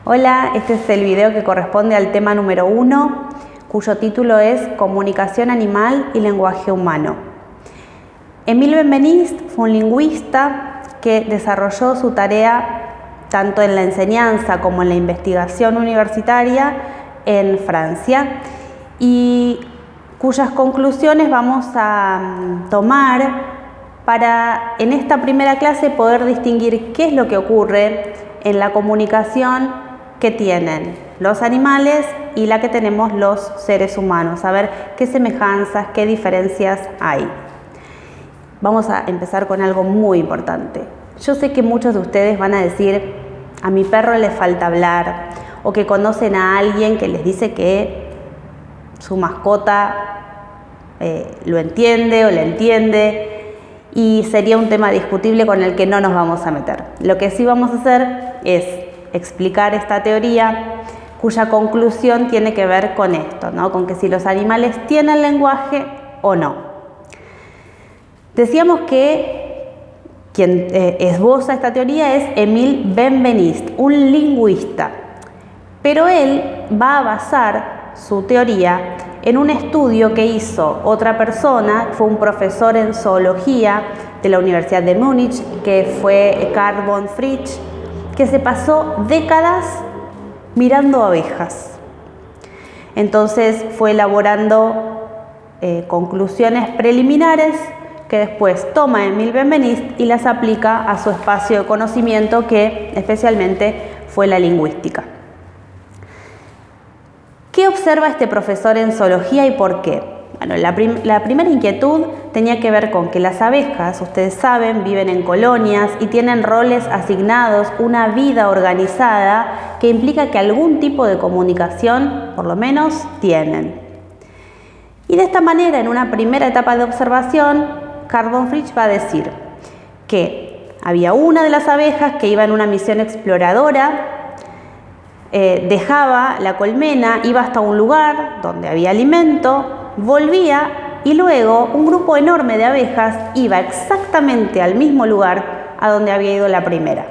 Hola, este es el video que corresponde al tema número 1, cuyo título es Comunicación animal y lenguaje humano. Émile Benveniste fue un lingüista que desarrolló su tarea tanto en la enseñanza como en la investigación universitaria en Francia y cuyas conclusiones vamos a tomar para en esta primera clase poder distinguir qué es lo que ocurre en la comunicación que tienen los animales y la que tenemos los seres humanos, a ver qué semejanzas, qué diferencias hay. Vamos a empezar con algo muy importante. Yo sé que muchos de ustedes van a decir, a mi perro le falta hablar, o que conocen a alguien que les dice que su mascota lo entiende o le entiende, y sería un tema discutible con el que no nos vamos a meter. Lo que sí vamos a hacer es explicar esta teoría cuya conclusión tiene que ver con esto, ¿no? Con que si los animales tienen lenguaje o no. Decíamos que quien esboza esta teoría es Émile Benveniste, un lingüista, pero él va a basar su teoría en un estudio que hizo otra persona, fue un profesor en zoología de la Universidad de Múnich, que fue Carl von Fritsch, que se pasó décadas mirando abejas. Entonces fue elaborando conclusiones preliminares que después toma Émile Benveniste y las aplica a su espacio de conocimiento, que especialmente fue la lingüística. ¿Qué observa este profesor en zoología y por qué? Bueno, la primera inquietud tenía que ver con que las abejas, ustedes saben, viven en colonias y tienen roles asignados, una vida organizada que implica que algún tipo de comunicación, por lo menos, tienen. Y de esta manera, en una primera etapa de observación, Carl von Fritsch va a decir que había una de las abejas que iba en una misión exploradora, dejaba la colmena, iba hasta un lugar donde había alimento, volvía y luego un grupo enorme de abejas iba exactamente al mismo lugar a donde había ido la primera.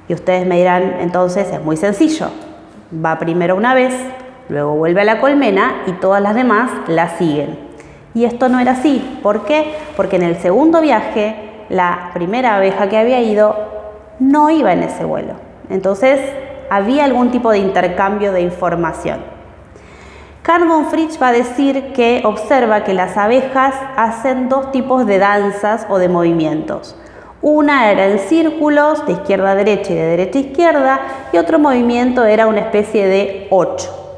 Y ustedes me dirán, entonces es muy sencillo, va primero una vez, luego vuelve a la colmena y todas las demás la siguen. Y esto no era así. ¿Por qué? Porque en el segundo viaje la primera abeja que había ido no iba en ese vuelo. Entonces había algún tipo de intercambio de información. Carl von Fritsch va a decir que observa que las abejas hacen dos tipos de danzas o de movimientos. Una era en círculos, de izquierda a derecha y de derecha a izquierda, y otro movimiento era una especie de 8.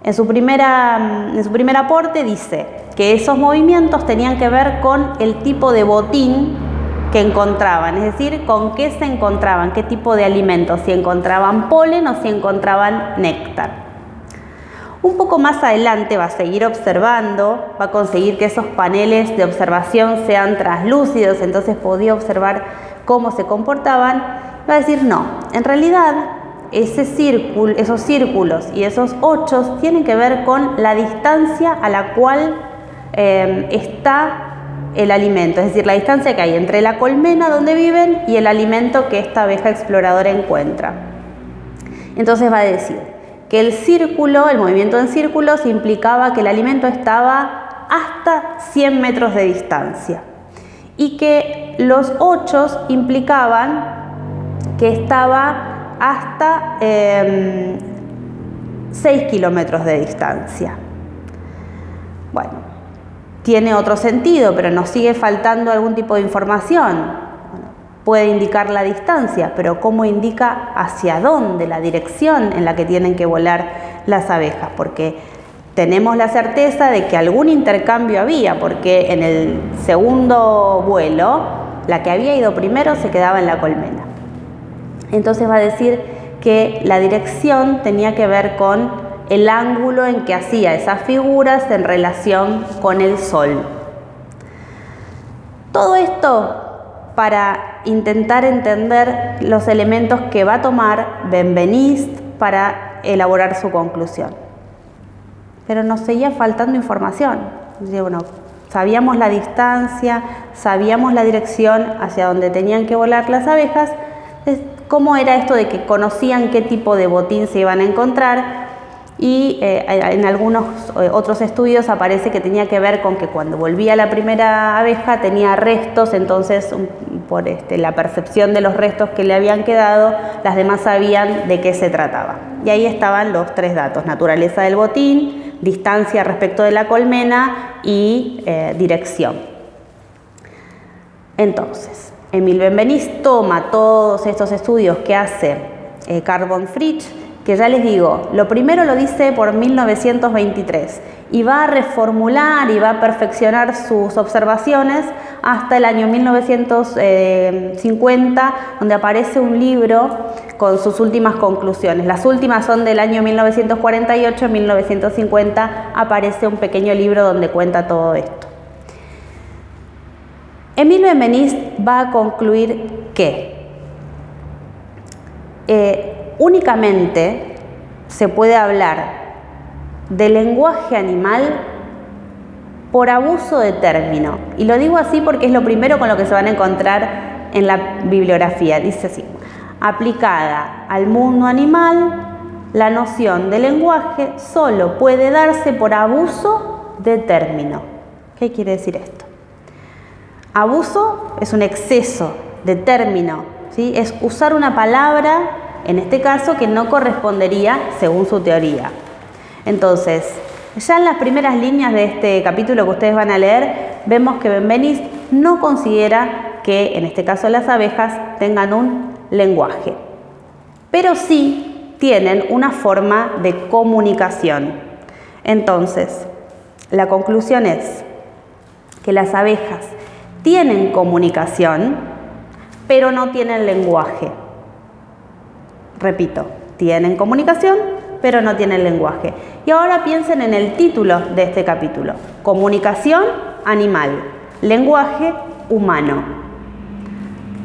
En su primer aporte dice que esos movimientos tenían que ver con el tipo de botín que encontraban, es decir, con qué se encontraban, qué tipo de alimentos, si encontraban polen o si encontraban néctar. Un poco más adelante va a seguir observando, va a conseguir que esos paneles de observación sean translúcidos, entonces podía observar cómo se comportaban. Va a decir, no, en realidad esos círculos y esos 8 tienen que ver con la distancia a la cual está el alimento, es decir, la distancia que hay entre la colmena donde viven y el alimento que esta abeja exploradora encuentra. Entonces va a decir que el círculo, el movimiento en círculos, implicaba que el alimento estaba hasta 100 metros de distancia y que los 8 implicaban que estaba hasta 6 kilómetros de distancia. Bueno, tiene otro sentido, pero nos sigue faltando algún tipo de información. Puede indicar la distancia, pero ¿cómo indica hacia dónde, la dirección en la que tienen que volar las abejas? Porque tenemos la certeza de que algún intercambio había, porque en el segundo vuelo, la que había ido primero se quedaba en la colmena. Entonces va a decir que la dirección tenía que ver con el ángulo en que hacía esas figuras en relación con el sol. Todo esto para intentar entender los elementos que va a tomar Benveniste para elaborar su conclusión. Pero nos seguía faltando información. Bueno, sabíamos la distancia, sabíamos la dirección hacia donde tenían que volar las abejas, ¿Cómo era esto de que conocían qué tipo de botín se iban a encontrar? Y en algunos otros estudios aparece que tenía que ver con que cuando volvía la primera abeja tenía restos, entonces por la percepción de los restos que le habían quedado, las demás sabían de qué se trataba. Y ahí estaban los 3 datos: naturaleza del botín, distancia respecto de la colmena y dirección. Entonces, Emil Benveniste toma todos estos estudios que hace Carl von Fritsch, que ya les digo, lo primero lo dice por 1923 y va a reformular y va a perfeccionar sus observaciones hasta el año 1950, donde aparece un libro con sus últimas conclusiones. Las últimas son del año 1948, en 1950 aparece un pequeño libro donde cuenta todo esto. Emil Benveniste va a concluir que únicamente se puede hablar de lenguaje animal por abuso de término. Y lo digo así porque es lo primero con lo que se van a encontrar en la bibliografía. Dice así: aplicada al mundo animal, la noción de lenguaje solo puede darse por abuso de término. ¿Qué quiere decir esto? Abuso es un exceso de término, ¿sí? Es usar una palabra, en este caso, que no correspondería según su teoría. Entonces, ya en las primeras líneas de este capítulo que ustedes van a leer, vemos que Benveniste no considera que, en este caso, las abejas tengan un lenguaje, pero sí tienen una forma de comunicación. Entonces, la conclusión es que las abejas tienen comunicación, pero no tienen lenguaje. Repito, tienen comunicación, pero no tienen lenguaje. Y ahora piensen en el título de este capítulo: comunicación animal, lenguaje humano.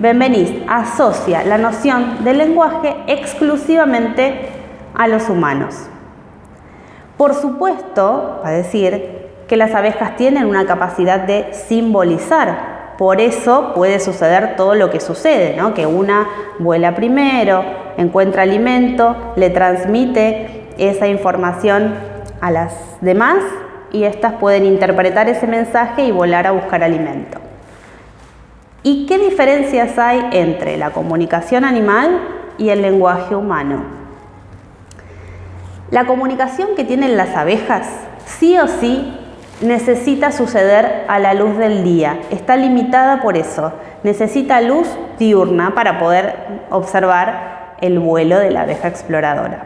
Benveniste asocia la noción del lenguaje exclusivamente a los humanos. Por supuesto, va a decir que las abejas tienen una capacidad de simbolizar. Por eso puede suceder todo lo que sucede, ¿no? Que una vuela primero, encuentra alimento, le transmite esa información a las demás y éstas pueden interpretar ese mensaje y volar a buscar alimento. ¿Y qué diferencias hay entre la comunicación animal y el lenguaje humano? La comunicación que tienen las abejas sí o sí necesita suceder a la luz del día, está limitada por eso, necesita luz diurna para poder observar el vuelo de la abeja exploradora.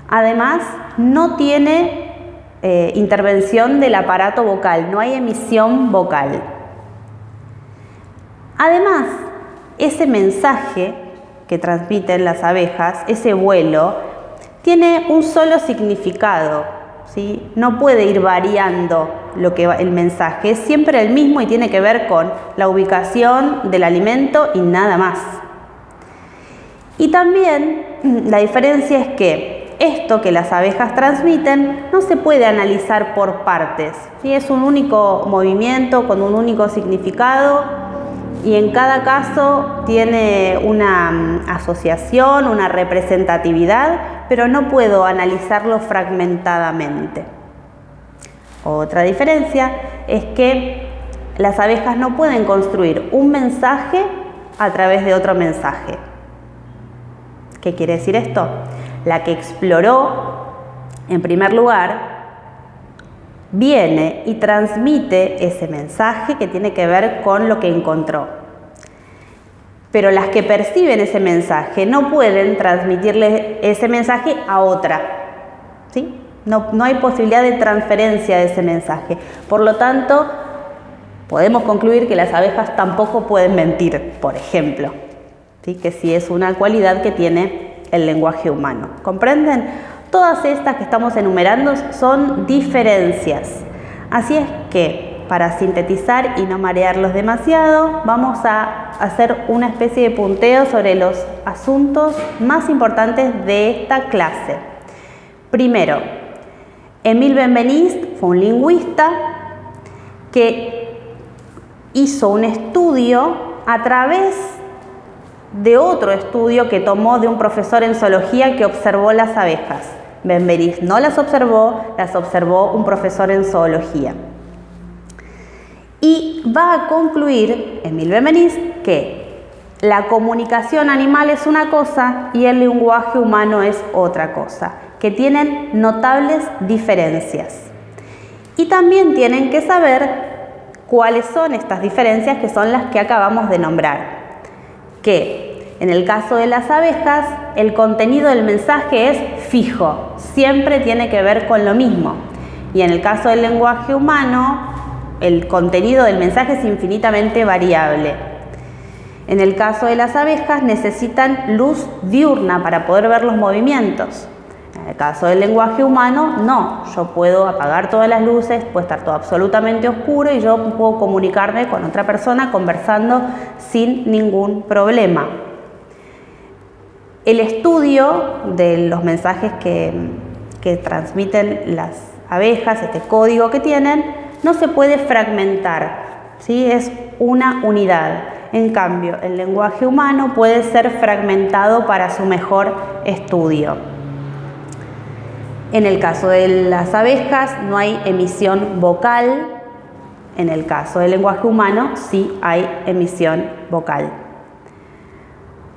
Además, no tiene intervención del aparato vocal, no hay emisión vocal. Además, ese mensaje que transmiten las abejas, ese vuelo, tiene un solo significado. ¿Sí? No puede ir variando el mensaje, es siempre el mismo y tiene que ver con la ubicación del alimento y nada más. Y también la diferencia es que esto que las abejas transmiten no se puede analizar por partes, ¿sí? Es un único movimiento con un único significado y en cada caso tiene una asociación, una representatividad, pero no puedo analizarlo fragmentadamente. Otra diferencia es que las abejas no pueden construir un mensaje a través de otro mensaje. ¿Qué quiere decir esto? La que exploró, en primer lugar, viene y transmite ese mensaje que tiene que ver con lo que encontró. Pero las que perciben ese mensaje no pueden transmitirle ese mensaje a otra, ¿sí? No hay posibilidad de transferencia de ese mensaje. Por lo tanto, podemos concluir que las abejas tampoco pueden mentir, por ejemplo, ¿sí? Que sí es una cualidad que tiene el lenguaje humano. ¿Comprenden? Todas estas que estamos enumerando son diferencias. Así es que, para sintetizar y no marearlos demasiado, vamos a hacer una especie de punteo sobre los asuntos más importantes de esta clase. Primero, Emil Benveniste fue un lingüista que hizo un estudio a través de otro estudio que tomó de un profesor en zoología que observó las abejas. Benveniste no las observó un profesor en zoología. Y va a concluir Emile Benveniste que la comunicación animal es una cosa y el lenguaje humano es otra cosa, que tienen notables diferencias. Y también tienen que saber cuáles son estas diferencias, que son las que acabamos de nombrar. Que en el caso de las abejas, el contenido del mensaje es fijo, siempre tiene que ver con lo mismo. Y en el caso del lenguaje humano, el contenido del mensaje es infinitamente variable. En el caso de las abejas, necesitan luz diurna para poder ver los movimientos. En el caso del lenguaje humano, no. Yo puedo apagar todas las luces, puede estar todo absolutamente oscuro y yo puedo comunicarme con otra persona conversando sin ningún problema. El estudio de los mensajes que transmiten las abejas, este código que tienen, no se puede fragmentar, ¿sí? Es una unidad. En cambio, el lenguaje humano puede ser fragmentado para su mejor estudio. En el caso de las abejas no hay emisión vocal, en el caso del lenguaje humano sí hay emisión vocal.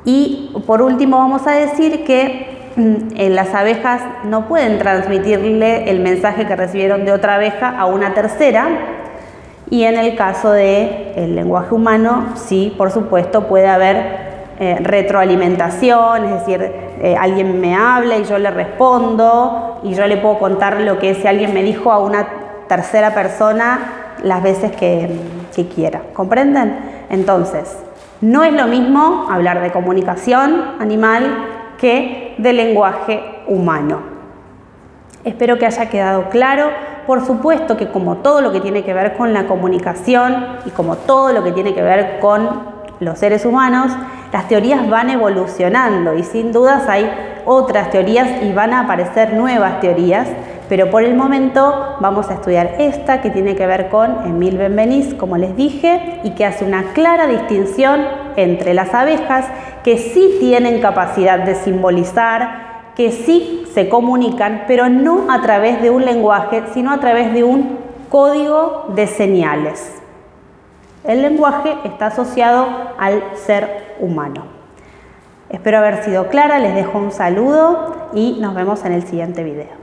Y por último vamos a decir que las abejas no pueden transmitirle el mensaje que recibieron de otra abeja a una tercera, y en el caso del lenguaje humano sí, por supuesto, puede haber retroalimentación, es decir, alguien me habla y yo le respondo y yo le puedo contar lo que ese alguien me dijo a una tercera persona las veces que quiera. ¿Comprenden? Entonces, no es lo mismo hablar de comunicación animal que de lenguaje humano. Espero que haya quedado claro. Por supuesto que como todo lo que tiene que ver con la comunicación y como todo lo que tiene que ver con los seres humanos, las teorías van evolucionando y sin dudas hay otras teorías y van a aparecer nuevas teorías, pero por el momento vamos a estudiar esta que tiene que ver con Emile Benveniste, como les dije, y que hace una clara distinción entre las abejas que sí tienen capacidad de simbolizar, que sí se comunican, pero no a través de un lenguaje, sino a través de un código de señales. El lenguaje está asociado al ser humano. Espero haber sido clara, les dejo un saludo y nos vemos en el siguiente video.